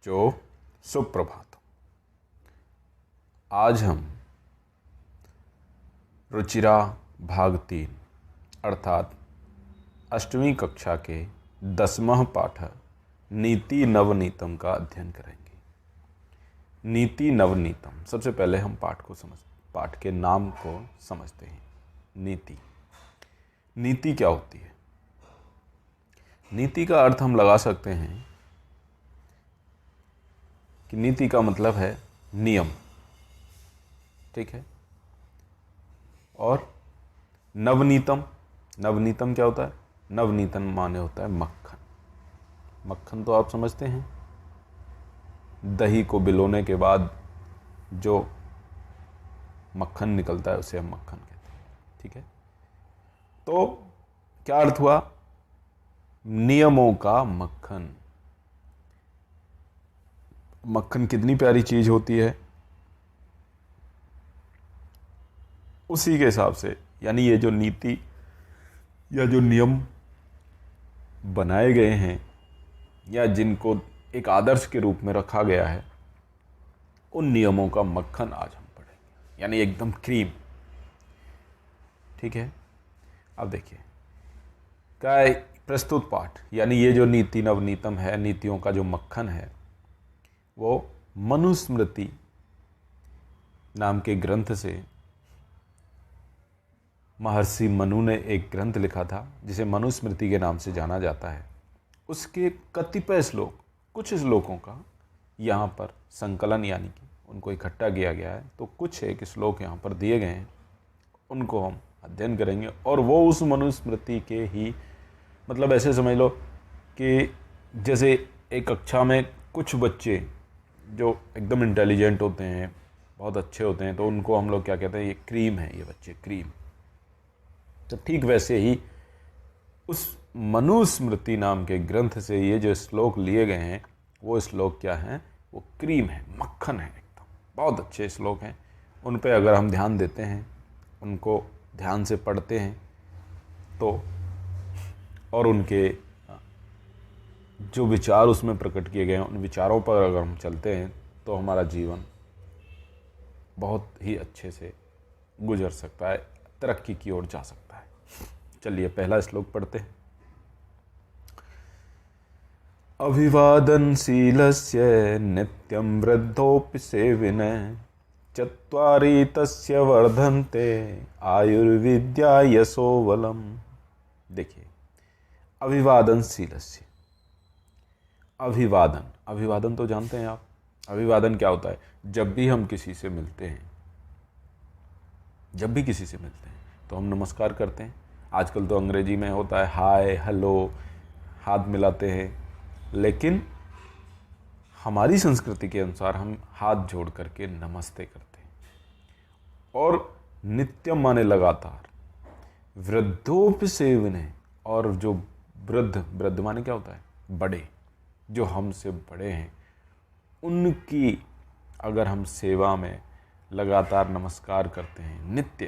जो सुप्रभात। आज हम रुचिरा भाग 3 अर्थात 8वीं कक्षा के 10वां पाठ नीति नवनीतम का अध्ययन करेंगे। नीति नवनीतम, सबसे पहले हम पाठ के नाम को समझते हैं। नीति क्या होती है? नीति का अर्थ हम लगा सकते हैं कि नीति का मतलब है नियम, ठीक है। और नवनीतम क्या होता है? नवनीतम माने होता है मक्खन। मक्खन तो आप समझते हैं, दही को भिगोने के बाद जो मक्खन निकलता है उसे हम मक्खन कहते हैं, ठीक है। तो क्या अर्थ हुआ? नियमों का मक्खन। मक्खन कितनी प्यारी चीज होती है, उसी के हिसाब से, यानी ये जो नीति या जो नियम बनाए गए हैं या जिनको एक आदर्श के रूप में रखा गया है, उन नियमों का मक्खन आज हम पढ़ेंगे, यानी एकदम क्रीम, ठीक है। अब देखिए क्या है प्रस्तुत पाठ, यानी ये जो नीति नवनीतम है, नीतियों का जो मक्खन है, वो मनुस्मृति नाम के ग्रंथ से महर्षि मनु ने एक ग्रंथ लिखा था जिसे मनुस्मृति के नाम से जाना जाता है। उसके कतिपय श्लोक, कुछ श्लोकों का यहाँ पर संकलन यानी कि उनको इकट्ठा किया गया है। तो कुछ एक श्लोक यहाँ पर दिए गए हैं, उनको हम अध्ययन करेंगे। और वो उस मनुस्मृति के ही, मतलब ऐसे समझ लो कि जैसे एक कक्षा में कुछ बच्चे जो एकदम इंटेलिजेंट होते हैं, बहुत अच्छे होते हैं, तो उनको हम लोग क्या कहते हैं? ये क्रीम है, ये बच्चे क्रीम। तो ठीक वैसे ही उस मनुस्मृति नाम के ग्रंथ से ये जो श्लोक लिए गए हैं, वो श्लोक क्या हैं? वो क्रीम है, मक्खन है, एकदम बहुत अच्छे श्लोक हैं। उन पे अगर हम ध्यान देते हैं, उनको ध्यान से पढ़ते हैं, तो और उनके जो विचार उसमें प्रकट किए गए हैं, उन विचारों पर अगर हम चलते हैं, तो हमारा जीवन बहुत ही अच्छे से गुजर सकता है, तरक्की की ओर जा सकता है। चलिए पहला श्लोक पढ़ते हैं। अभिवादनशीलस्य नित्यं वृद्धोऽपि सेविनः चत्वारि तस्य वर्धन्ते आयुर्विद्या यशो बलम्। देखिए, अभिवादनशीलस्य, अभिवादन तो जानते हैं आप। अभिवादन क्या होता है? जब भी किसी से मिलते हैं तो हम नमस्कार करते हैं। आजकल तो अंग्रेजी में होता है हाय, हेलो, हाथ मिलाते हैं, लेकिन हमारी संस्कृति के अनुसार हम हाथ जोड़ करके नमस्ते करते हैं। और नित्यम माने लगातार, वृद्धोपि सेवने, और जो वृद्ध माने क्या होता है? बड़े, जो हमसे बड़े हैं, उनकी अगर हम सेवा में लगातार नमस्कार करते हैं, नित्य,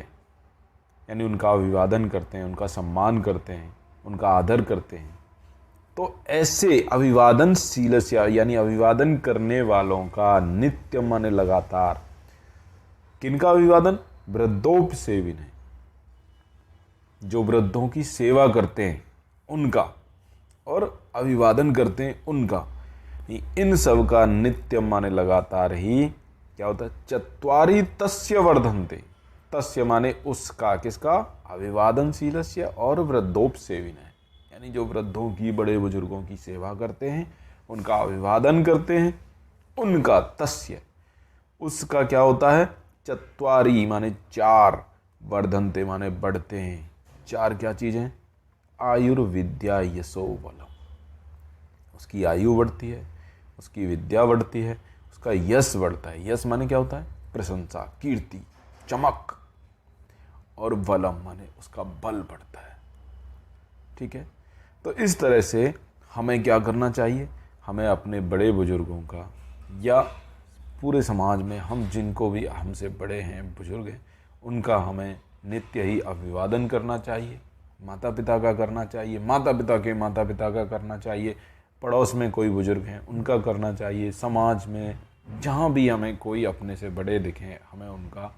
यानी उनका अभिवादन करते हैं, उनका सम्मान करते हैं, उनका आदर करते हैं, तो ऐसे अभिवादनशीलस्य, यानी अभिवादन करने वालों का, नित्य माने लगातार, किनका अभिवादन? वृद्धोपि सेविने, जो वृद्धों की सेवा करते हैं उनका, और अभिवादन करते हैं उनका, इन सब का नित्य माने लगातार ही क्या होता है? चत्वारि तस्य वर्धन्ते, तस्य माने उसका, किसका? अभिवादनशीलस्य और वृद्धोपसेविनः, यानी जो वृद्धों की, बड़े बुजुर्गों की सेवा करते हैं, उनका अभिवादन करते हैं, उनका, तस्य, उसका क्या होता है? चत्वारि माने चार, वर्धन्ते माने बढ़ते हैं। चार क्या चीज़ें? आयुर्विद्या यशो बलम, उसकी आयु बढ़ती है, उसकी विद्या बढ़ती है, उसका यश बढ़ता है। यश माने क्या होता है? प्रशंसा, कीर्ति, चमक। और बलम माने उसका बल बढ़ता है, ठीक है। तो इस तरह से हमें क्या करना चाहिए? हमें अपने बड़े बुजुर्गों का, या पूरे समाज में हम जिनको भी हमसे बड़े हैं, बुजुर्ग हैं, उनका हमें नित्य ही अभिवादन करना चाहिए। माता पिता का करना चाहिए, माता पिता के माता पिता का करना चाहिए, पड़ोस में कोई बुजुर्ग हैं उनका करना चाहिए, समाज में जहाँ भी हमें कोई अपने से बड़े दिखें हमें उनका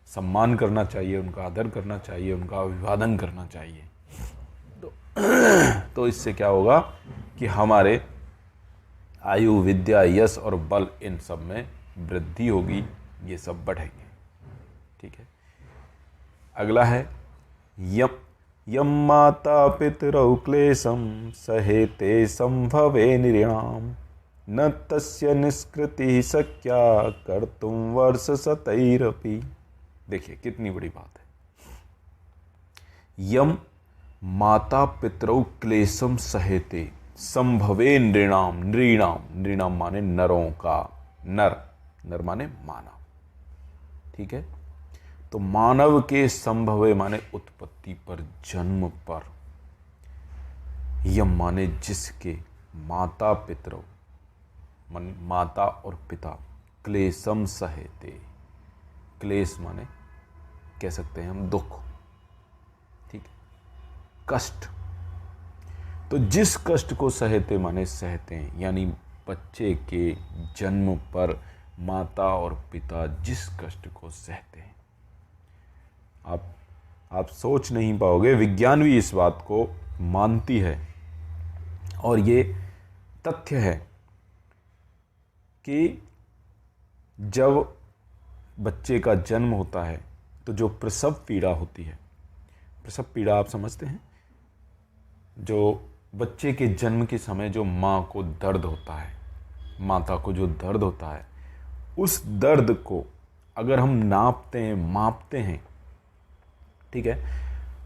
सम्मान करना चाहिए, उनका आदर करना चाहिए, उनका अभिवादन करना चाहिए। तो इससे क्या होगा कि हमारे आयु, विद्या, यश और बल इन सब में वृद्धि होगी, ये सब बढ़ेंगे। ठीक है, अगला है यम यम माता पितरौ क्लेशम सहेते संभवे नृणाम न तस्य निष्कृति शक्या कर्तुम वर्ष शतैरपि। देखिए कितनी बड़ी बात है। यम माता पितरौ क्लेशम सहेते संभवे नृणाम। नृणाम, नृणाम माने नरों का, नर माने मानव। ठीक है, तो मानव के संभवे माने उत्पत्ति पर, जन्म पर। यम माने जिसके, माता पितरौ माता और पिता, क्लेशम सहेते, क्लेश माने कह सकते हैं हम दुख। ठीक है, कष्ट। तो जिस कष्ट को सहेते माने सहते हैं, यानी बच्चे के जन्म पर माता और पिता जिस कष्ट को सहते हैं, आप सोच नहीं पाओगे। विज्ञान भी इस बात को मानती है और ये तथ्य है कि जब बच्चे का जन्म होता है तो जो प्रसव पीड़ा होती है, प्रसव पीड़ा आप समझते हैं, जो बच्चे के जन्म के समय जो माँ को दर्द होता है, माता को जो दर्द होता है, उस दर्द को अगर हम नापते हैं, मापते हैं, ठीक है,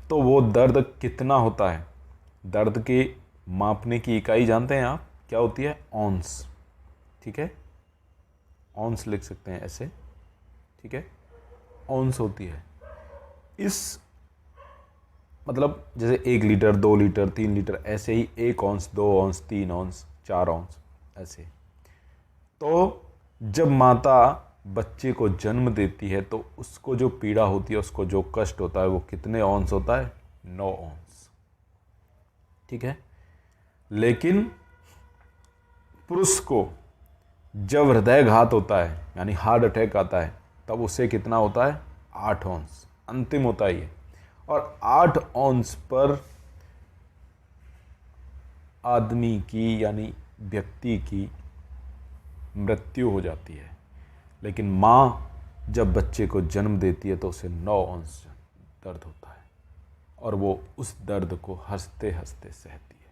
तो वो दर्द कितना होता है, दर्द के मापने की इकाई जानते हैं आप, क्या होती है? ऑन्स। ठीक है, ऑन्स लिख सकते हैं ऐसे। ठीक है, ऑन्स होती है। इस मतलब जैसे 1 लीटर, 2 लीटर, 3 लीटर, ऐसे ही 1 औंस, 2 औंस, 3 औंस, 4 औंस, ऐसे। तो जब माता बच्चे को जन्म देती है तो उसको जो पीड़ा होती है, उसको जो कष्ट होता है, वो कितने औंस होता है? 9 औंस। ठीक है, लेकिन पुरुष को जब हृदयघात होता है, यानी हार्ट अटैक आता है, तब उससे कितना होता है? 8 औंस। अंतिम होता है ये। और 8 औंस पर आदमी की, यानी व्यक्ति की मृत्यु हो जाती है। लेकिन माँ जब बच्चे को जन्म देती है तो उसे 9 औंस दर्द होता है और वो उस दर्द को हंसते हंसते सहती है।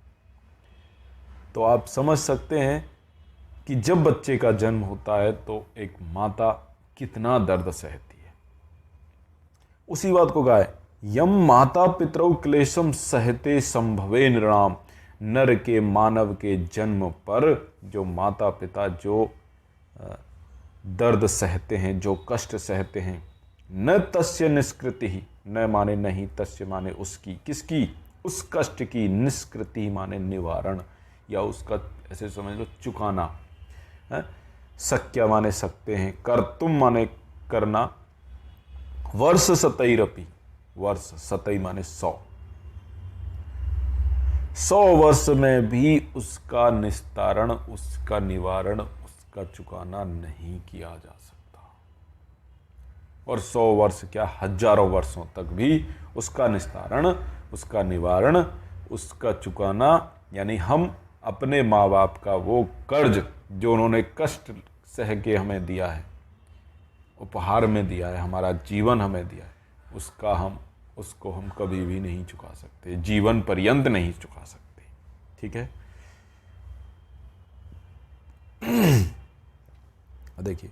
तो आप समझ सकते हैं कि जब बच्चे का जन्म होता है तो एक माता कितना दर्द सहती है। उसी बात को कहा है, यम माता पितरौ क्लेशम सहते संभवे नृणाम। नर के, मानव के जन्म पर जो माता पिता जो दर्द सहते हैं, जो कष्ट सहते हैं, न तस्य निष्कृति ही, न माने नहीं, तस्य माने उसकी, किसकी? उस कष्ट की, निष्कृति माने निवारण, या उसका ऐसे समझ लो चुकाना है। शक्य माने सकते हैं, कर्तुम माने करना, वर्ष शतैरपि, वर्ष शतै माने 100 वर्ष में भी उसका निस्तारण, उसका निवारण, उसका चुकाना नहीं किया जा सकता। और 100 वर्ष क्या, हजारों वर्षों तक भी उसका निस्तारण, उसका निवारण, उसका चुकाना, यानी हम अपने माँ बाप का वो कर्ज जो उन्होंने कष्ट सह के हमें दिया है, उपहार में दिया है, हमारा जीवन हमें दिया है, उसको हम कभी भी नहीं चुका सकते, जीवन पर्यंत नहीं चुका सकते। ठीक है, देखिए,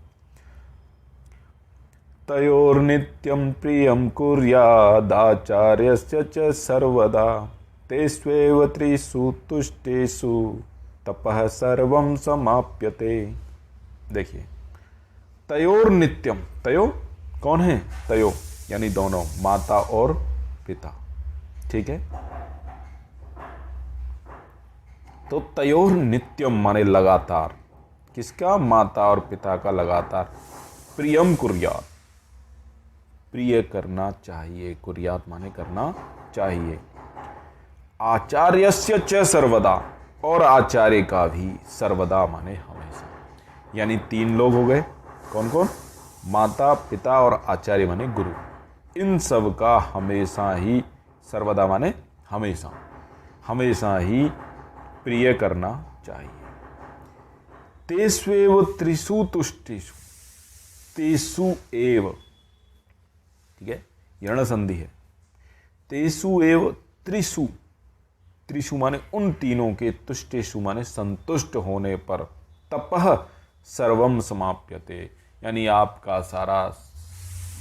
तयोर्नित्यं प्रियं कुर्यादाचार्यस्य च सर्वदा तेष्वेव त्रिषु तुष्टेषु तपः सर्वं समाप्यते। देखिए, तयोर नित्यम, तयो कौन है? तयो यानी दोनों, माता और पिता। ठीक है, तो तयोर नित्यम माने लगातार, किसका? माता और पिता का लगातार। प्रियम कुर्यात, प्रिय करना चाहिए, कुर्यात माने करना चाहिए। आचार्यस्य च सर्वदा, और आचार्य का भी सर्वदा माने हमेशा। यानी 3 लोग हो गए, कौन कौन? माता पिता और आचार्य माने गुरु। इन सब का हमेशा ही, सर्वदा माने हमेशा, हमेशा ही प्रिय करना चाहिए। तेष्वेव त्रिषु तुष्टिषु, तेषु एव, ठीक है, यण संधि है। तेषु एव त्रिषु, त्रिषु माने उन तीनों के, तुष्टेषु माने संतुष्ट होने पर, तपः सर्वम समाप्यते, यानी आपका सारा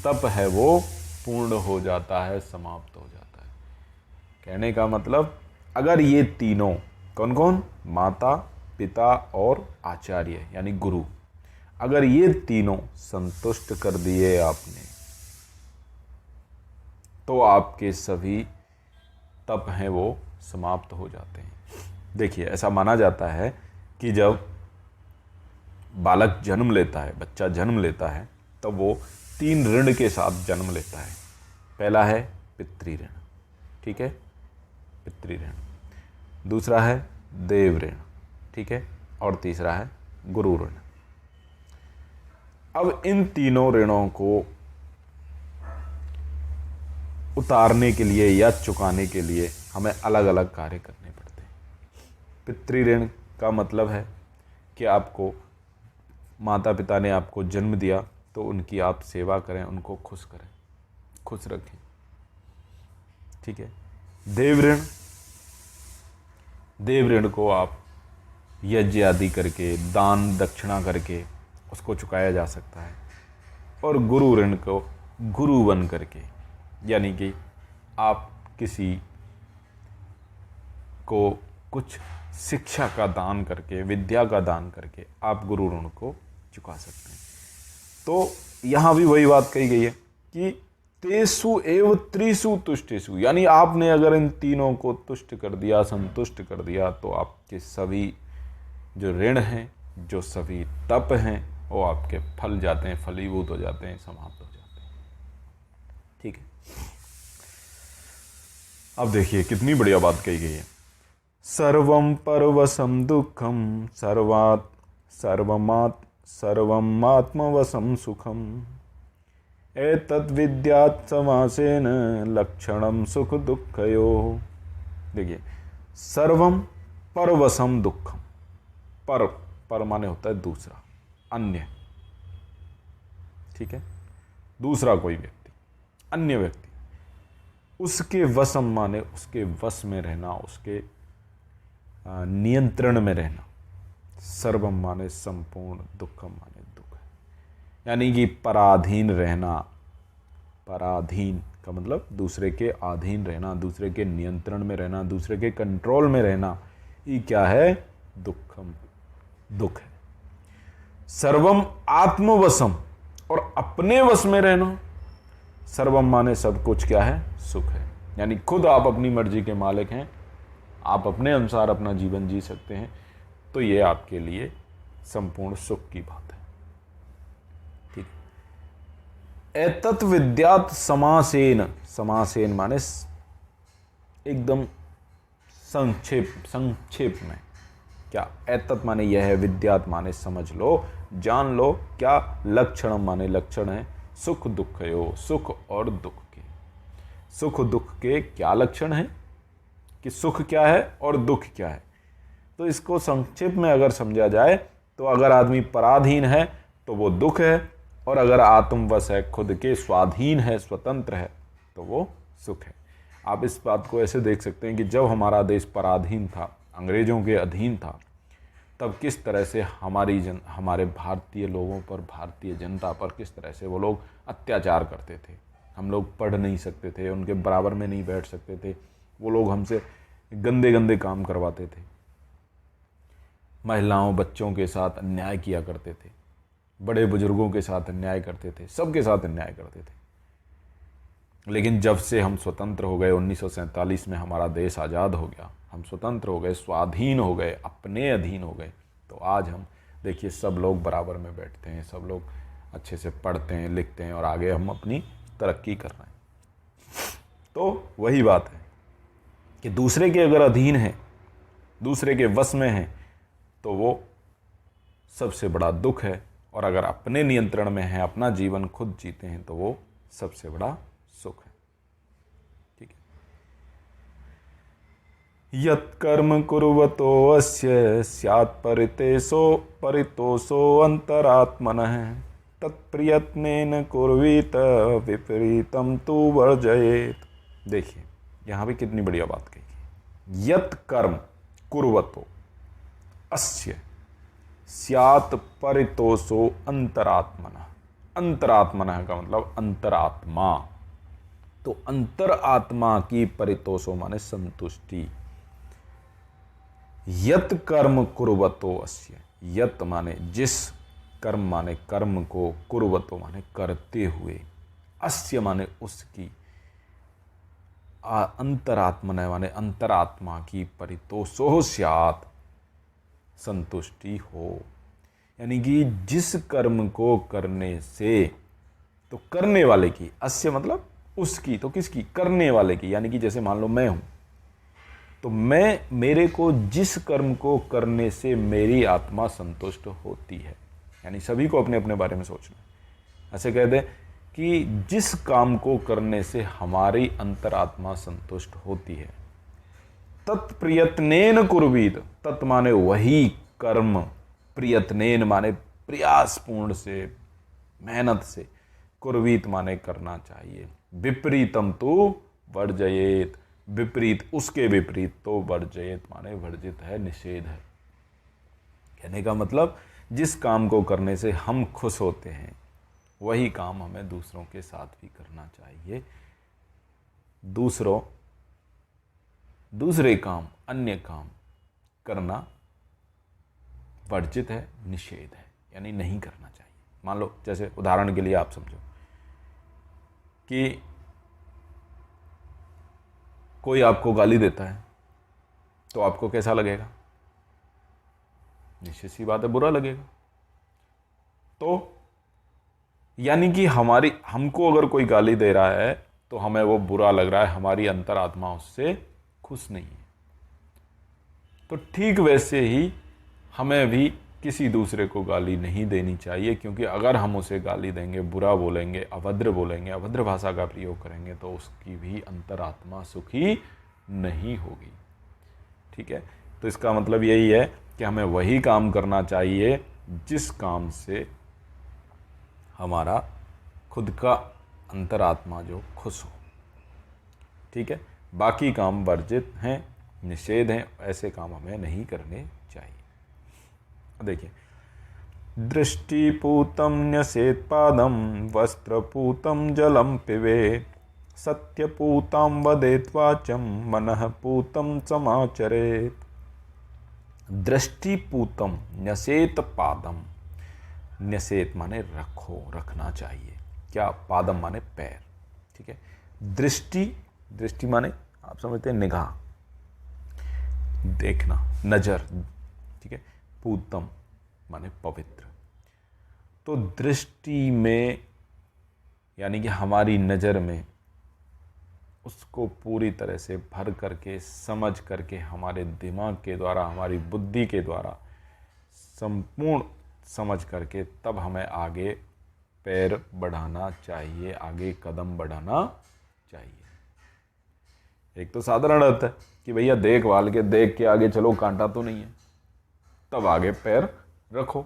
तप है वो पूर्ण हो जाता है, समाप्त हो जाता है। कहने का मतलब, अगर ये तीनों, कौन कौन? माता पिता और आचार्य यानी गुरु, अगर ये तीनों संतुष्ट कर दिए आपने, तो आपके सभी तप हैं वो समाप्त हो जाते हैं। देखिए, ऐसा माना जाता है कि जब बालक जन्म लेता है, बच्चा जन्म लेता है, तब वो 3 ऋण के साथ जन्म लेता है। पहला है पितृ ऋण, ठीक है, पितृ ऋण। दूसरा है देव ऋण, ठीक है, और तीसरा है गुरु ऋण। अब इन तीनों ऋणों को उतारने के लिए या चुकाने के लिए हमें अलग अलग कार्य करने पड़ते हैं। पितृ ऋण का मतलब है कि आपको, माता पिता ने आपको जन्म दिया तो उनकी आप सेवा करें, उनको खुश करें, खुश रखें, ठीक है। देव ऋण, देव ऋण को आप यज्ञ आदि करके, दान दक्षिणा करके उसको चुकाया जा सकता है। और गुरु ऋण को गुरु बन करके, यानी कि आप किसी को कुछ शिक्षा का दान करके, विद्या का दान करके आप गुरु ऋण को चुका सकते हैं। तो यहाँ भी वही बात कही गई है कि तेषु एव त्रिषु तुष्टेषु, यानी आपने अगर इन तीनों को तुष्ट कर दिया, संतुष्ट कर दिया, तो आपके सभी जो ऋण हैं, जो सभी तप हैं, वो आपके फल जाते हैं, फलीभूत हो जाते हैं, समाप्त हो जाते हैं, ठीक है। अब देखिए कितनी बढ़िया बात कही गई है। सर्वम परवशम दुखम सर्वात् सर्वमात्मवशम सुखम एतद् विद्यात् समासेन लक्षणम सुख दुःखयोः। देखिए, सर्वम परवशम दुखम, पर माने होता है दूसरा, अन्य, ठीक है, दूसरा कोई व्यक्ति, अन्य व्यक्ति, उसके वशम माने उसके वश में रहना, उसके नियंत्रण में रहना। सर्वम माने संपूर्ण, दुखम माने दुख है, यानी कि पराधीन रहना। पराधीन का मतलब दूसरे के अधीन रहना, दूसरे के नियंत्रण में रहना, दूसरे के कंट्रोल में रहना, ये क्या है? दुखम, दुख है। सर्वम आत्मवशम, और अपने वश में रहना। सर्वम माने सब कुछ क्या है? सुख है, यानी खुद आप अपनी मर्जी के मालिक हैं, आप अपने अनुसार अपना जीवन जी सकते हैं, तो ये आपके लिए संपूर्ण सुख की बात है, ठीक। एतत् विद्यात् समासेन, समासेन माने एकदम संक्षेप में, क्या? एतत् माने यह है, विद्यात् माने समझ लो, जान लो, क्या? लक्षणम माने लक्षण है, सुख दुःखयो, सुख और दुख के। सुख दुख के क्या लक्षण हैं, कि सुख क्या है और दुख क्या है। तो इसको संक्षेप में अगर समझा जाए तो अगर आदमी पराधीन है तो वो दुख है, और अगर आत्मवश है, खुद के स्वाधीन है, स्वतंत्र है, तो वो सुख है। आप इस बात को ऐसे देख सकते हैं कि जब हमारा देश पराधीन था, अंग्रेजों के अधीन था, तब किस तरह से हमारे भारतीय लोगों पर, भारतीय जनता पर किस तरह से वो लोग अत्याचार करते थे। हम लोग पढ़ नहीं सकते थे, उनके बराबर में नहीं बैठ सकते थे, वो लोग हमसे गंदे गंदे काम करवाते थे, महिलाओं बच्चों के साथ अन्याय किया करते थे, बड़े बुजुर्गों के साथ अन्याय करते थे, सबके साथ अन्याय करते थे। लेकिन जब से हम स्वतंत्र हो गए, 1947 में हमारा देश आज़ाद हो गया, हम स्वतंत्र हो गए, स्वाधीन हो गए, अपने अधीन हो गए, तो आज हम देखिए सब लोग बराबर में बैठते हैं, सब लोग अच्छे से पढ़ते हैं, लिखते हैं, और आगे हम अपनी तरक्की कर रहे हैं। तो वही बात है कि दूसरे के अगर अधीन है दूसरे के वश में हैं तो वो सबसे बड़ा दुख है, और अगर अपने नियंत्रण में है, अपना जीवन खुद जीते हैं, तो वो सबसे बड़ा सुख है। ठीक है। यत् कर्म कुर्वतो अस्य स्यात् परितोषो अंतरात्मनः तत्प्रयत्नेन कुर्वीत विपरीतम तु वर्जयेत। देखिए यहां भी कितनी बढ़िया बात कही। यत् कर्म कुर्वतो अस्य स्यात् परितोषो अंतरात्मनः। अंतरात्मनः का मतलब अंतरात्मा, तो अंतरात्मा की परितोषो माने संतुष्टि। यत् कर्म कुर्वतो अस्य, यत् माने जिस, कर्म माने कर्म को, कुर्वतो माने करते हुए, अस्य माने उसकी, अंतरात्मनः माने अंतरात्मा की, परितोषो स्यात् संतुष्टि हो। यानी कि जिस कर्म को करने से, तो करने वाले की, अस्य मतलब उसकी, तो किसकी, करने वाले की। यानी कि जैसे मान लो मैं हूं, तो मेरे को जिस कर्म को करने से मेरी आत्मा संतुष्ट होती है। यानी सभी को अपने अपने बारे में सोचना है। ऐसे कह दे कि जिस काम को करने से हमारी अंतरात्मा संतुष्ट होती है, तत्प्रयत्नेन कुर्वीत, तत् माने वही कर्म, प्रयत्नेन माने प्रयासपूर्ण से, मेहनत से, कुर्वीत माने करना चाहिए, विपरीतम तो वर्जयेत, विपरीत उसके विपरीत तो वर्जयेत माने वर्जित है, निषेध है। कहने का मतलब जिस काम को करने से हम खुश होते हैं वही काम हमें दूसरों के साथ भी करना चाहिए। दूसरे काम, अन्य काम करना वर्जित है, निषेध है, यानी नहीं करना चाहिए। मान लो जैसे उदाहरण के लिए आप समझो कि कोई आपको गाली देता है, तो आपको कैसा लगेगा? निश्चित सी बात है, बुरा लगेगा। तो यानी कि हमको अगर कोई गाली दे रहा है तो हमें वो बुरा लग रहा है, हमारी अंतरात्मा उससे खुश नहीं है। तो ठीक वैसे ही हमें भी किसी दूसरे को गाली नहीं देनी चाहिए, क्योंकि अगर हम उसे गाली देंगे, बुरा बोलेंगे, अभद्र भाषा का प्रयोग करेंगे, तो उसकी भी अंतरात्मा सुखी नहीं होगी। ठीक है। तो इसका मतलब यही है कि हमें वही काम करना चाहिए जिस काम से हमारा खुद का अंतरात्मा जो खुश हो। ठीक है। बाकी काम वर्जित हैं, निषेध हैं, ऐसे काम हमें नहीं करने चाहिए। देखिए, दृष्टिपूतं न्यसेत् पादं वस्त्रपूतं जलं पिबेत् सत्यपूतां वदेत् वाचं मनः पूतं समाचरेत्। दृष्टिपूतं न्यसेत् पादम, न्यसेत माने रखो, रखना चाहिए। क्या? पादम माने पैर। ठीक है। दृष्टि माने आप समझते हैं निगाह, देखना, नजर। ठीक है। पूतम माने पवित्र। तो दृष्टि में यानी कि हमारी नजर में उसको पूरी तरह से भर करके, समझ करके, हमारे दिमाग के द्वारा, हमारी बुद्धि के द्वारा संपूर्ण समझ करके तब हमें आगे पैर बढ़ाना चाहिए, आगे कदम बढ़ाना चाहिए। एक तो साधारण अर्थ है कि भैया देख के आगे चलो, कांटा तो नहीं है, तब आगे पैर रखो।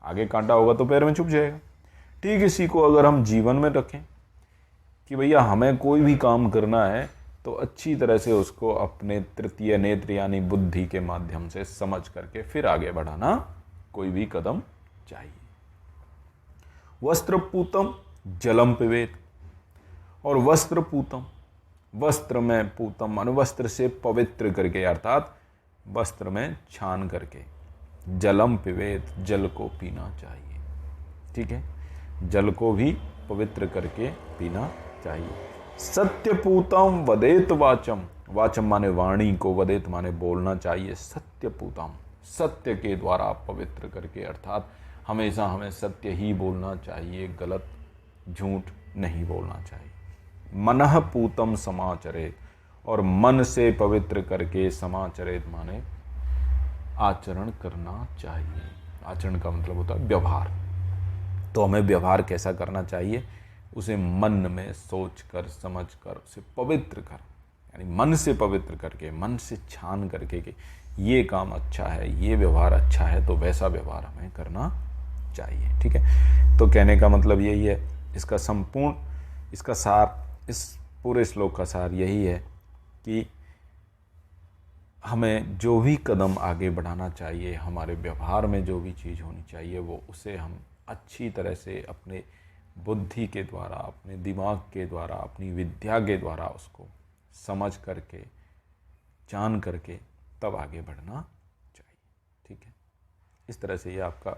आगे कांटा होगा तो पैर में चुभ जाएगा। ठीक इसी को अगर हम जीवन में रखें कि भैया हमें कोई भी काम करना है तो अच्छी तरह से उसको अपने तृतीय नेत्र यानी बुद्धि के माध्यम से समझ करके फिर आगे बढ़ाना कोई भी कदम चाहिए। वस्त्रपूतम जलम पिबेत, और वस्त्रपूतम, वस्त्र में पूतम मान वस्त्र से पवित्र करके, अर्थात वस्त्र में छान करके, जलम पिबेत, जल को पीना चाहिए। ठीक है। जल को भी पवित्र करके पीना चाहिए। सत्यपूतम वदेत वाचम, वाचम माने वाणी को, वदेत माने बोलना चाहिए। सत्यपूतम, सत्य के द्वारा पवित्र करके, अर्थात हमेशा हमें सत्य ही बोलना चाहिए, गलत झूठ नहीं बोलना चाहिए। मनः पूतम समाचरेत, और मन से पवित्र करके, समाचरेत माने आचरण करना चाहिए। आचरण का मतलब होता है व्यवहार। तो हमें व्यवहार कैसा करना चाहिए? उसे मन में सोच कर समझ कर उसे पवित्र कर, यानी मन से पवित्र करके, मन से छान करके कि ये काम अच्छा है, ये व्यवहार अच्छा है, तो वैसा व्यवहार हमें करना चाहिए। ठीक है, तो कहने का मतलब यही है, इसका संपूर्ण, इसका सार, इस पूरे श्लोक का सार यही है कि हमें जो भी कदम आगे बढ़ाना चाहिए, हमारे व्यवहार में जो भी चीज़ होनी चाहिए, वो उसे हम अच्छी तरह से अपने बुद्धि के द्वारा, अपने दिमाग के द्वारा, अपनी विद्या के द्वारा उसको समझ करके, जान करके तब आगे बढ़ना चाहिए। ठीक है, इस तरह से ये आपका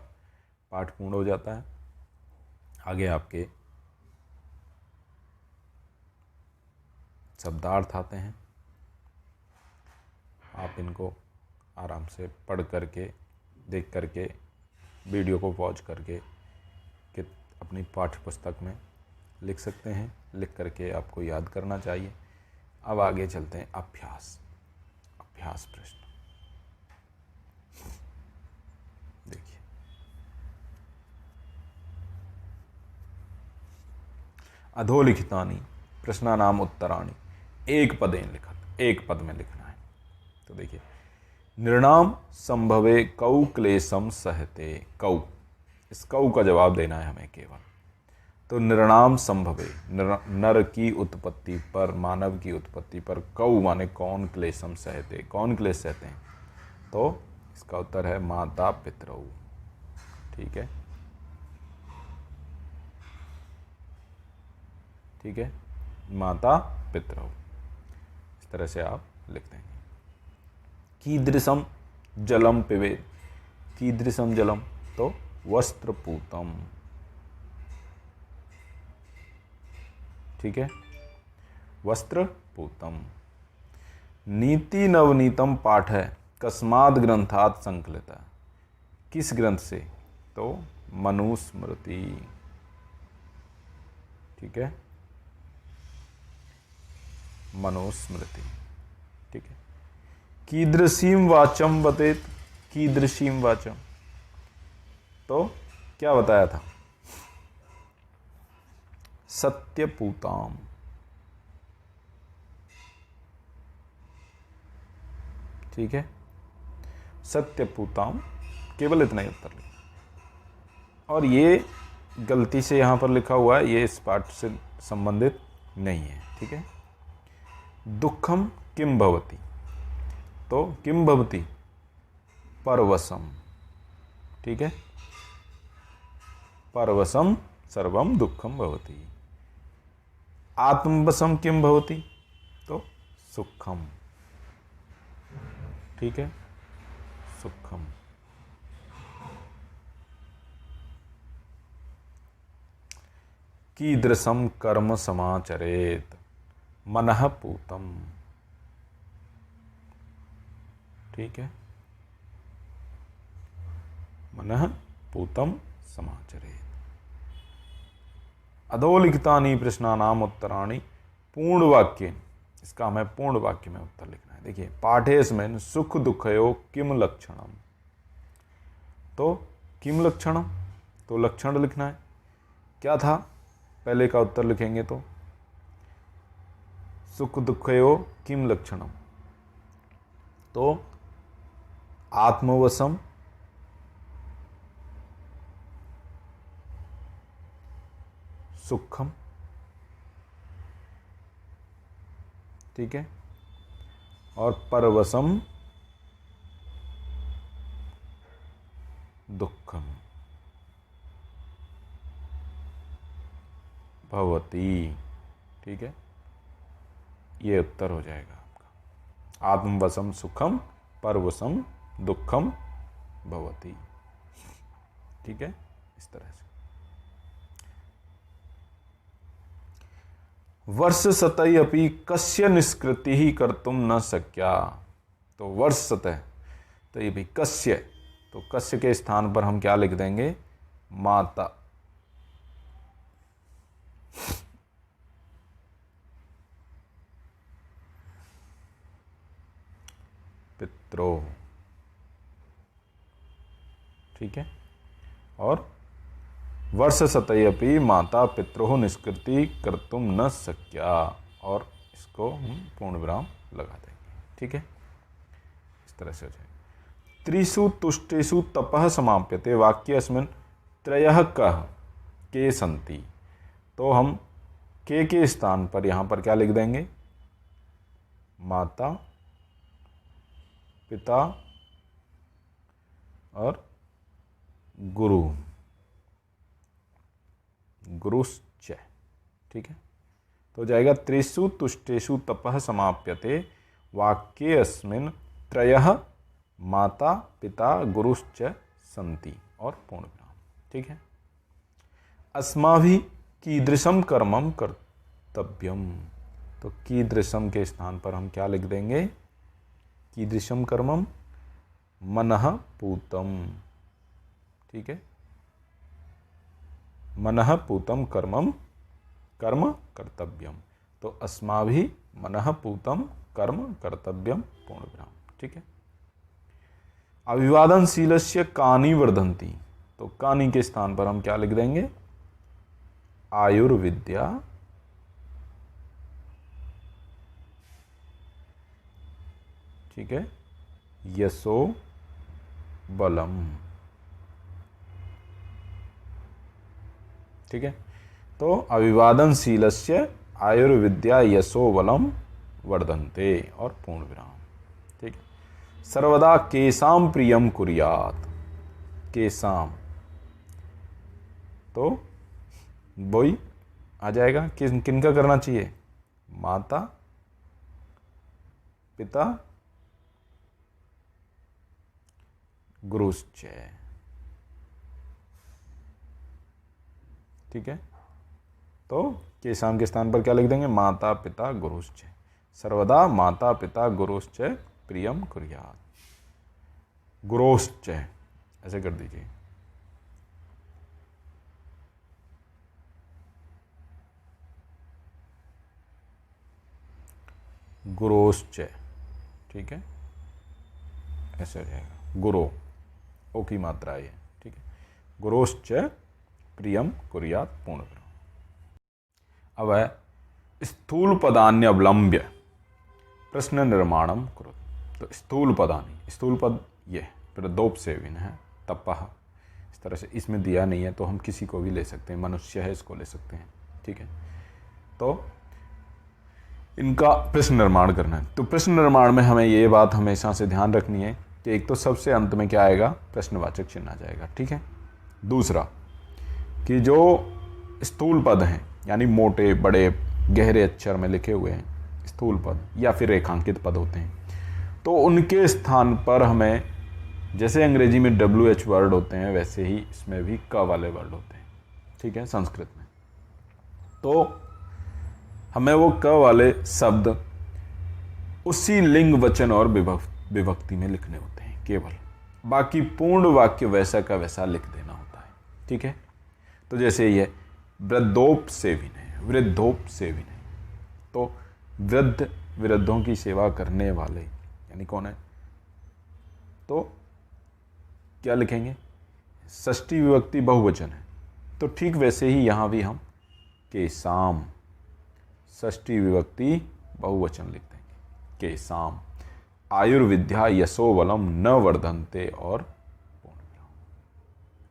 पाठ पूर्ण हो जाता है। आगे आपके शब्दार्थ आते हैं। आप इनको आराम से पढ़ करके, देख करके, वीडियो को पॉज करके कि अपनी पाठ्य पुस्तक में लिख सकते हैं। लिख करके आपको याद करना चाहिए। अब आगे चलते हैं अभ्यास। अभ्यास प्रश्न देखिए, अधोलिखितानि प्रश्नानाम उत्तराणि एक पदेन लिखत, एक पद में लिखना है। तो देखिए, निर्णाम संभवे कौ क्लेशम सहते। कौ, इस कौ का जवाब देना है हमें केवल। तो निर्णाम संभवे, नर की उत्पत्ति पर, मानव की उत्पत्ति पर, कौ माने कौन, क्लेशम सहते, कौन क्लेश सहते हैं? तो इसका उत्तर है माता पितरौ। ठीक है, ठीक है, माता पितरौ, इस तरह से आप लिख देंगे। कीदृशम जलम पिबेत। कीदृशम जलम, तो वस्त्रपूतम। ठीक है, वस्त्रपूतम। नीति नवनीतम पाठ है कस्माद ग्रंथात संकलित। किस ग्रंथ से? तो मनुस्मृति। ठीक है, मनुस्मृति। ठीक है, कीदृशीम वाचम बतेत। कीदृशीम वाचम, तो क्या बताया था? सत्यपूताम। ठीक है, सत्यपूताम, केवल इतना ही उत्तर लिखा। और ये गलती से यहाँ पर लिखा हुआ है, ये इस पाठ से संबंधित नहीं है। ठीक है, दुखम किम भवति। तो किम भवति, परवशम। ठीक है, परवशम सर्वम दुखम भवति। आत्मवशम किम भवति, तो सुखम। ठीक है, सुखम। कीदृशम कर्म समाचरेत, मनः पूतम। ठीक है, मनः पूतम समाचरेत। अधोलिखितानि प्रश्नानाम उत्तराणि पूर्ण वाक्य। इसका हमें पूर्ण वाक्य में उत्तर लिखना है। देखिए, पाठेस्मिन् सुख दुखयो किम लक्षणम। तो किम लक्षणम, तो लक्षण लिखना है। क्या था? पहले का उत्तर लिखेंगे तो सुख दुखयो किम लक्षणम, तो आत्मवशम, सुखम। ठीक है, और परवशम दुखम भवती। ठीक है, ये उत्तर हो जाएगा आपका। आत्मवशम सुखम, परवशम दुखम भवती। ठीक है, इस तरह से। वर्ष सतई अपि कस्य निष्कृति ही कर्तुम न शक्या। तो वर्ष सतह, तो ये भी कस्य, तो कस्य के स्थान पर हम क्या लिख देंगे? माता। पित्रो। ठीक है। और वर्ष सतयपि माता पितरोः निष्कृति कर्तुम न शक्या, और इसको हम पूर्ण विराम लगा देंगे, ठीक है। इस तरह से हो जाएगा। त्रिषु तुष्टेषु तपः समाप्यते वाक्येऽस्मिन् त्रयः कः के सन्ति। तो हम के स्थान पर यहाँ पर क्या लिख देंगे, माता पिता और गुरु, गुरुश्च, ठीक है। तो जाएगा त्रिषु तुष्टेषु तपः समाप्यते वाक्येऽस्मिन् त्रयः माता पिता गुरुश्च सन्ति, और पूर्ण विराम, ठीक है। अस्माभिः कीदृशं कर्मं कर्तव्यम। तो कीदृशम के स्थान पर हम क्या लिख देंगे, कीदृशम कर्मम मनः पूतम, ठीक है। मनः पूतम कर्मम कर्म कर्तव्यम। तो अस्माभिः मनः पूतम कर्म कर्तव्यम, पूर्ण विराम, ठीक है। अभिवादनशीलस्य कानि वर्धन्ति। तो कानि के स्थान पर हम क्या लिख देंगे, आयुर्विद्या ठीक है, यशो बलम, ठीक है। तो अभिवादनशीलस्य आयुर्विद्या यशो बलम वर्धन्ते, और पूर्ण विराम, ठीक है। सर्वदा केसाम प्रियम कुर्यात, केसाम, तो वही आ जाएगा, किनका करना चाहिए, माता पिता गुरुश्च, ठीक है। तो केसाम के स्थान पर क्या लिख देंगे, माता पिता गुरुश्च, सर्वदा माता पिता गुरुश्च प्रियम कुर्यात, गुरोश्च ऐसे कर दीजिए। गुरोश्च, ठीक है, ऐसे हो जाएगा, गुरो, ओ की मात्रा है, ठीक है। गुरोश्च प्रियम कुर्यात, पूर्ण विराम। अब है स्थूल पदान्य अवलंब्य प्रश्न निर्माणम करो। तो स्थूल पदानी, स्थूल पद ये फिर दोप से विन है, तपह, इस तरह से इसमें दिया नहीं है तो हम किसी को भी ले सकते हैं, मनुष्य है इसको ले सकते हैं, ठीक है। तो इनका प्रश्न निर्माण करना है। तो प्रश्न निर्माण में हमें ये बात हमेशा से ध्यान रखनी है कि एक तो सबसे अंत में क्या आएगा, प्रश्नवाचक चिन्ह आ जाएगा, ठीक है। दूसरा कि जो स्थूल पद हैं, यानी मोटे बड़े गहरे अक्षर में लिखे हुए हैं स्थूल पद या फिर रेखांकित पद होते हैं, तो उनके स्थान पर हमें, जैसे अंग्रेजी में WH वर्ड होते हैं वैसे ही इसमें भी क वाले वर्ड होते हैं, ठीक है, संस्कृत में। तो हमें वो क वाले शब्द उसी लिंग वचन और विभक्ति में लिखने होते हैं केवल, बाकी पूर्ण वाक्य वैसा का वैसा लिख देना होता है, ठीक है। तो जैसे ये वृद्धोप से विनय, वृद्धोप से विनय, तो वृद्ध वृद्धों की सेवा करने वाले यानी कौन है, तो क्या लिखेंगे, षष्ठी विभक्ति बहुवचन है, तो ठीक वैसे ही यहाँ भी हम केसाम षष्ठी विभक्ति बहुवचन लिख देंगे, केसाम आयुर्विद्या यशो बलम न वर्धन्ते, और पूर्ण विराम,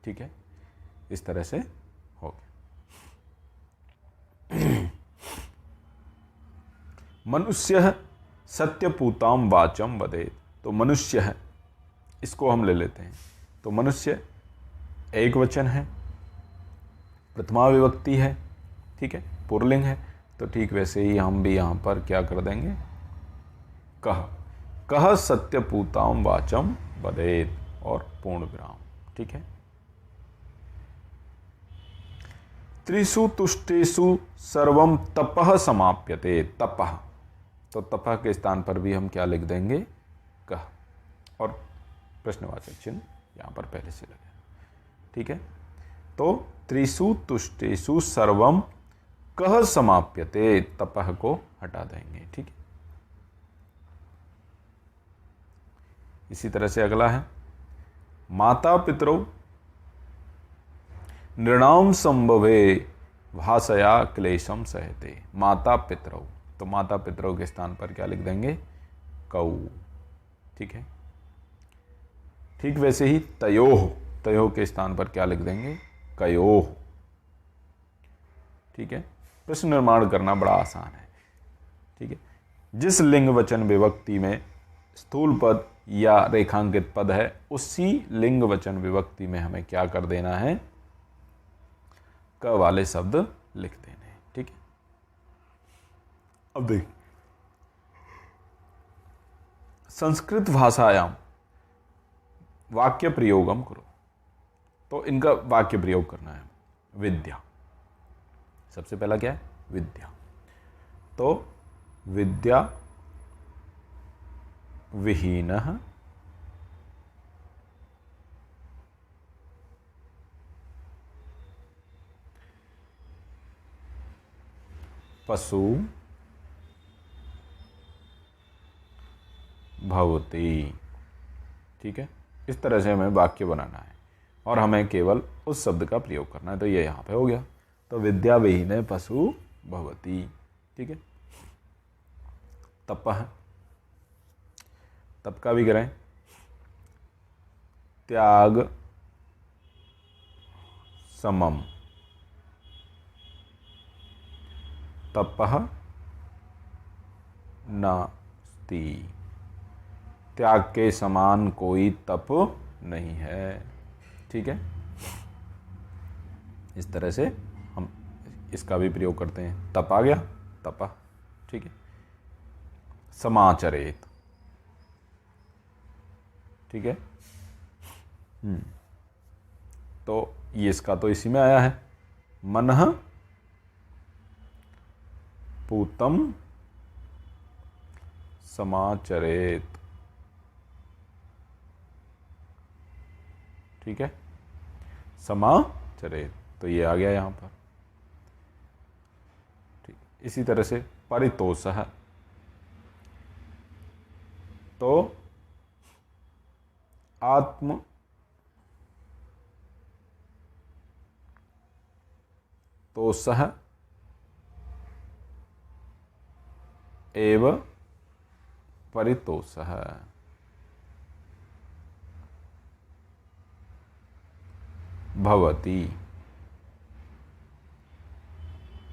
ठीक है। इस तरह से हो गया। मनुष्य सत्यपूताम वाचम वदेत। तो मनुष्य है, इसको हम ले लेते हैं। तो मनुष्य एक वचन है, प्रथमा विभक्ति है, ठीक है, पुरलिंग है। तो ठीक वैसे ही हम भी यहाँ पर क्या कर देंगे, कह, कह सत्यपूताम वाचम वदेत, और पूर्ण विराम, ठीक है। त्रिषु तुष्टेषु सर्वम तपः समाप्यते, तपः, तो तपः के स्थान पर भी हम क्या लिख देंगे, कह, और प्रश्नवाचक चिन्ह यहाँ पर पहले से लगे, ठीक है। तो त्रिषु तुष्टेषु सर्वम कह समाप्यते, तपः को हटा देंगे, ठीक है। इसी तरह से अगला है माता पितरौ नृणाम संभवे भाषया क्लेशम सहते माता पितरौ। तो माता पितरौ के स्थान पर क्या लिख देंगे? कौ। ठीक है। ठीक वैसे ही तयोह, तयोह के स्थान पर क्या लिख देंगे? कयोह। ठीक है। प्रश्न निर्माण करना बड़ा आसान है। ठीक है। जिस लिंग वचन विभक्ति में स्थूल पद या रेखांकित पद है, उसी लिंग वचन विभक्ति में हमें क्या कर देना है? क वाले शब्द लिख देने हैं। ठीक है। अब देख, संस्कृत भाषायाम वाक्य प्रयोगम करो। तो इनका वाक्य प्रयोग करना है। विद्या, सबसे पहला क्या है? विद्या। तो विद्या विहीनः पशु भवति। ठीक है। इस तरह से हमें वाक्य बनाना है और हमें केवल उस शब्द का प्रयोग करना है। तो ये यहाँ पे हो गया। तो विद्या विहीन पशु भवति। ठीक है। तपः, तप का भी करें। त्याग समम, तपः नास्ति। त्याग के समान कोई तप नहीं है। ठीक है। इस तरह से हम इसका भी प्रयोग करते हैं। तप आ गया, तपः। ठीक है। समाचरेत। ठीक है। तो ये इसका तो इसी में आया है। मनः पूतम समाचरेत। ठीक है। समाचरेत, तो ये आ गया यहां पर। ठीक। इसी तरह से परितोषः, तो आत्म तोषः एव परितोषः। भवति।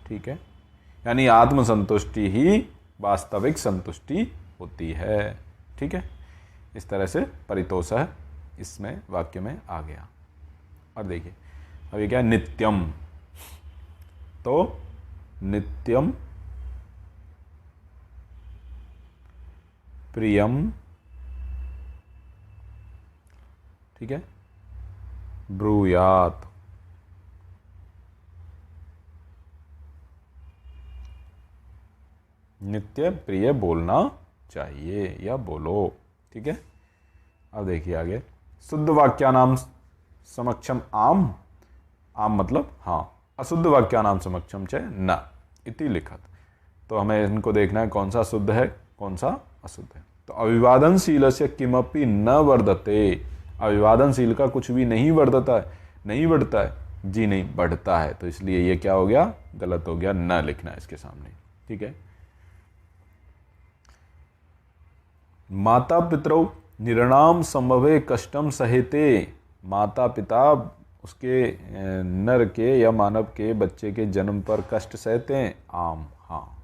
ठीक है। यानी आत्मसंतुष्टि ही वास्तविक संतुष्टि होती है। ठीक है। इस तरह से परितोषः इसमें वाक्य में आ गया। और देखिए अब ये क्या है? नित्यम। तो नित्यम प्रियम, ठीक है, ब्रूयात। नित्य प्रिय बोलना चाहिए या बोलो। ठीक है। अब देखिए आगे, शुद्ध वाक्यानाम समक्षम आम, आम मतलब हाँ, अशुद्ध वाक्यानाम समक्षम च न इति लिखत। तो हमें इनको देखना है कौन सा शुद्ध है कौन सा अशुद्ध है। तो अभिवादनशील से किमपि न वर्धते, अभिवादनशील का कुछ भी नहीं वर्धता है, नहीं बढ़ता है जी, नहीं बढ़ता है। तो इसलिए ये क्या हो गया? गलत हो गया, न लिखना है इसके सामने। ठीक है। माता पितरौ निर्णाम संभवे कष्टम सहेते। माता पिता उसके नर के या मानव के बच्चे के जन्म पर कष्ट सहते हैं। आम, हाँ,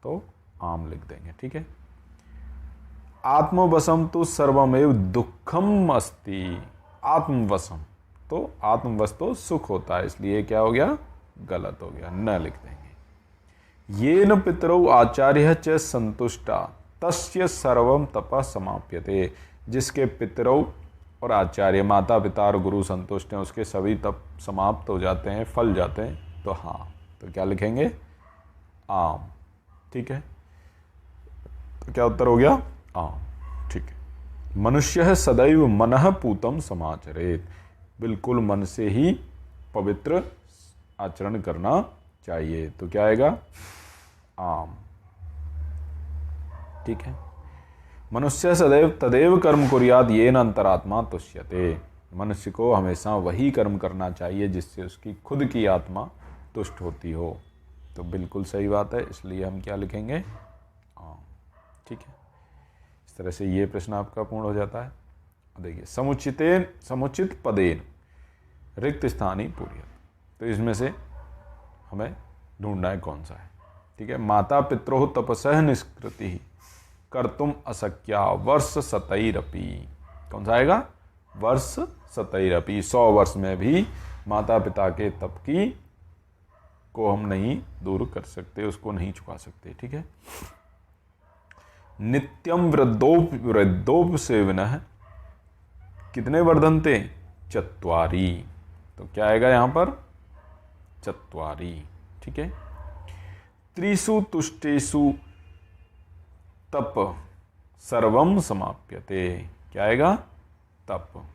तो आम लिख देंगे। ठीक है। आत्मवशम तो सर्वमेव दुखम अस्ति। आत्मवशम, तो आत्मवश तो सुख होता है, इसलिए क्या हो गया? गलत हो गया, न लिख देंगे। ये न पितरौ आचार्य च संतुष्टा तस्य सर्वम तपः समाप्यते। जिसके पितरौ और आचार्य माता पिता और गुरु संतुष्ट हैं, उसके सभी तप समाप्त हो जाते हैं, फल जाते हैं। तो हाँ, तो क्या लिखेंगे? आम। ठीक है। तो क्या उत्तर हो गया? आम। ठीक है। मनुष्य है सदैव मनः पूतम समाचरेत। बिल्कुल मन से ही पवित्र आचरण करना चाहिए। तो क्या आएगा? आम। ठीक है। मनुष्य सदैव तदेव कर्म कुर्यात् येन अंतरात्मा तुष्यते। मनुष्य को हमेशा वही कर्म करना चाहिए जिससे उसकी खुद की आत्मा तुष्ट होती हो। तो बिल्कुल सही बात है, इसलिए हम क्या लिखेंगे? हाँ, ठीक है। इस तरह से ये प्रश्न आपका पूर्ण हो जाता है। देखिए, समुचित पदेन रिक्त स्थानी पूर्यत, तो इसमें से हमें ढूंढना है कौन सा है। ठीक है, माता पित्रोः तपसः निष्कृति कर्तुम अशक्या वर्ष शतैरपि, कौन सा आएगा? वर्ष शतैरपि, 100 वर्ष में भी माता पिता के तप की को हम नहीं दूर कर सकते, उसको नहीं चुका सकते। ठीक है, नित्यम वृद्धोप सेवनः कितने वर्धन्ते? चत्वारि, तो क्या आएगा यहां पर? चत्वारि। ठीक है, त्रिषु तुष्टेषु तप सर्वम समाप्यते, क्या आएगा? तप।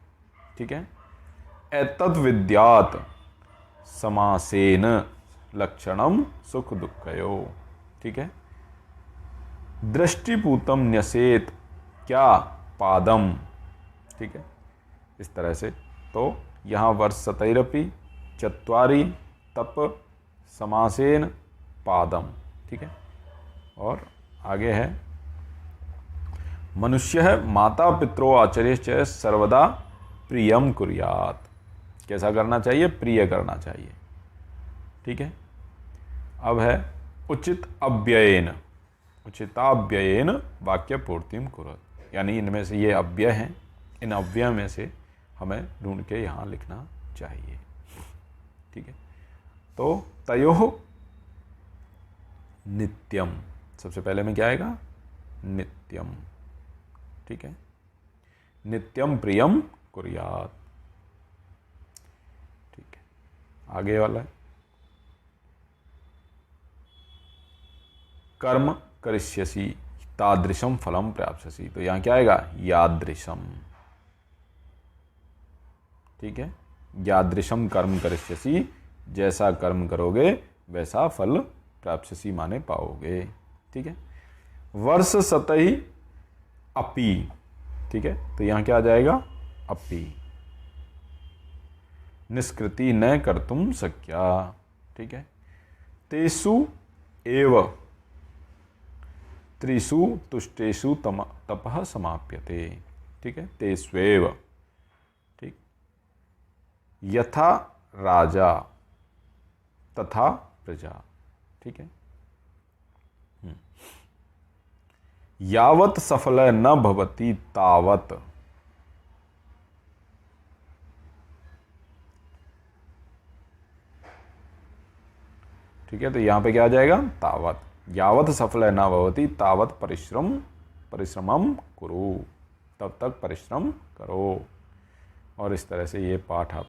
ठीक है, एतद् विद्यात् समासेन लक्षणम सुख दुःखयो। ठीक है, दृष्टिपूतम न्यसेत क्या? पादम। ठीक है, इस तरह से। तो यहाँ वर्ष शतैरपि, चत्वारि, तप, समासेन, पादम। ठीक है, और आगे है मनुष्य माता पित्रो आचर्य च सर्वदा प्रियम कुर्यात्, कैसा करना चाहिए? प्रिय करना चाहिए। ठीक है, अब है उचित अव्ययेन, उचिताव्ययेन वाक्य पूर्तिम कुरुत, यानी इनमें से ये अव्यय हैं, इन अव्यय में से हमें ढूंढ के यहाँ लिखना चाहिए। ठीक है, तो तयोः नित्यम, सबसे पहले में क्या आएगा? नित्यम। ठीक है, नित्यम प्रियम कुर्यात्। ठीक है, आगे वाला है कर्म करिष्यसि तादृशम फलम प्राप्स्यसि, तो यहां क्या आएगा? यादृशम। ठीक है, यादृशम कर्म करिष्यसि, जैसा कर्म करोगे वैसा फल प्राप्स्यसि माने पाओगे। ठीक है, वर्ष शतैः अपि। ठीक है, तो यहां क्या आ जाएगा? अपि। निष्कृति न कर्तुम शक्या। ठीक है, तेषु एव त्रिषु तुष्टेषु तपः समाप्यते। ठीक है, तेष्वेव। ठीक, यथा राजा तथा प्रजा। ठीक है, यावत् सफल न भवति तावत्। ठीक है, तो यहां पे क्या आ जाएगा? तावत्। यावत् सफल न भवति तावत् परिश्रमम कुरु, तब तक परिश्रम करो। और इस तरह से ये पाठ आप